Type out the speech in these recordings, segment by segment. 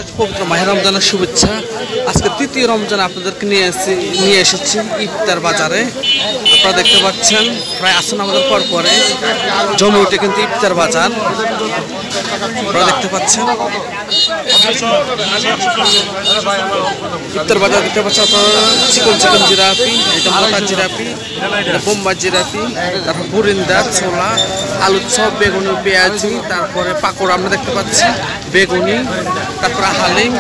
সবাইকে পবিত্র মাহে রমজানের শুভেচ্ছা। আজকে তৃতীয় রমজান আপনাদেরকে নিয়ে এসেছি ইফতার বাজারে। আপনারা দেখতে পাচ্ছেন প্রায় আসন আমাদের পরে জমে উঠে কিন্তু ইফতার বাজার আপনারা দেখতে পাচ্ছেন। ইফতার বাজার দেখতে পাচ্ছেন আপনারা চিকন জিরাপি, এটা মোটা জিরাপি, বোম্বাই জিরাপি, তারপর বুরিন্দা, ছোলা, আলুর চপ, বেগুনি, পেঁয়াজি, তারপরে পাকোড়া আমরা দেখতে পাচ্ছি, বেগুনি, তারপরে হালিম,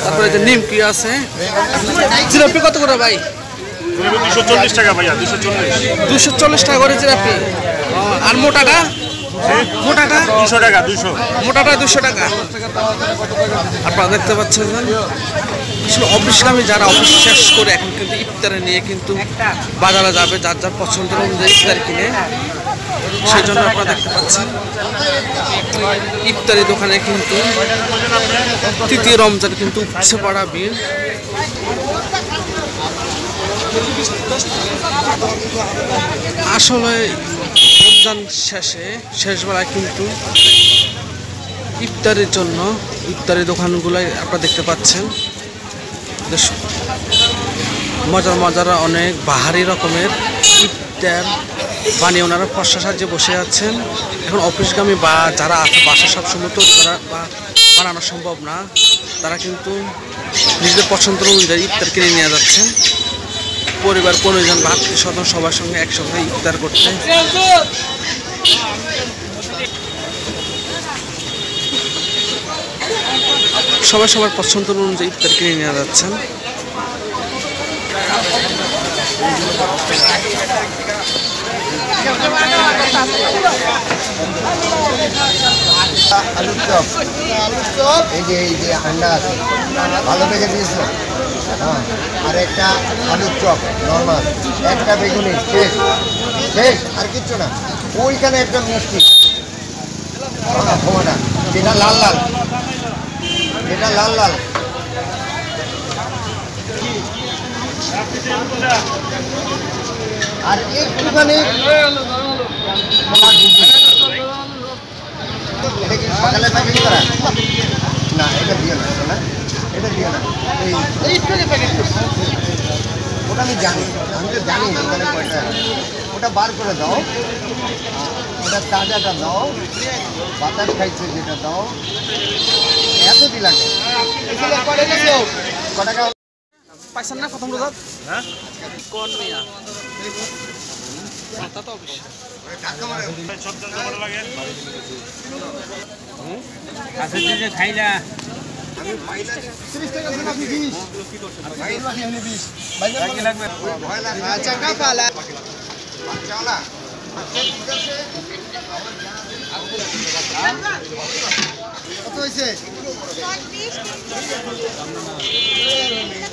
তারপরে যে নিমকি আছে। জিলাপি কত করে ভাই? 240 টাকা ভাইয়া। 240 টাকা করে জিলাপি। আর মোটাটা? মোটাটা 200 টাকা। 200 মোটাটা 200 টাকা। আপনারা দেখতে পাচ্ছেন আসলে অফিসগামী যারা অফিস শেষ করে এখন কিন্তু ইফতারে নিয়ে কিন্তু বাজারে যাবে যার যার পছন্দের অনুযায়ী ইফতার কিনে, সেই জন্য আপনারা দেখতে পাচ্ছেন ইফতারি দোকানে কিন্তু তৃতীয় রমজান কিন্তু উপচে পড়া ভিড়। আসলে রমজান শেষবেলায় কিন্তু ইফতারের জন্য ইফতারি দোকানগুলোয় আপনারা দেখতে পাচ্ছেন মজার অনেক বাহারি রকমের ইফতার বানিয়ে ওনারা ফর্সা সাজিয়ে বসে আছেন। এখন অফিসগামী বা যারা আছে বাসা সবসময় তো তারা বানানো সম্ভব না, তারা কিন্তু নিজেদের পছন্দের অনুযায়ী ইফতার কিনে নিয়ে যাচ্ছেন পরিবার 15 জন বা আত্মীয় স্বজন সবার সঙ্গে একসঙ্গে ইফতার করতে। সবাই সবার পছন্দের অনুযায়ী ইফতার কিনে নিয়ে যাচ্ছেন। আলুর চপ, এই যে আন্ডা আছে ভালো দেখে দিয়েছ, হ্যাঁ, আর একটা আলুর চপ নর্মাল, একটা বেগুনি, শেষ শেষ আর কিচ্ছু না। ওইখানে একটা মিষ্টি ক্ষমাটা, যেটা লাল লাল, যেটা লাল লাল, আর একটুখানি এটা কি সকালে প্যাকেট করা? না, এটা দিও না, না এটা দিও না, ওটা আমি জানি, আমি তো জানি ওখানে কয়টা, ওটা বার করে দাও, ওটা তাজাটা দাও, বাতাস খাইছে যেটা দাও, এত দি লাগে। ক টাকা পাইছেন না প্রথম রোজা? হ্যাঁ, কোন মিয়া তা তো অবশ্যই খাইলা। আমি 30 টাকা দিন আপনি 20 ভাই আপনি 20 ভাই লাগবে ভয় লাগে। আচ্ছা কাফালা আচ্ছা না কত হইছে? 40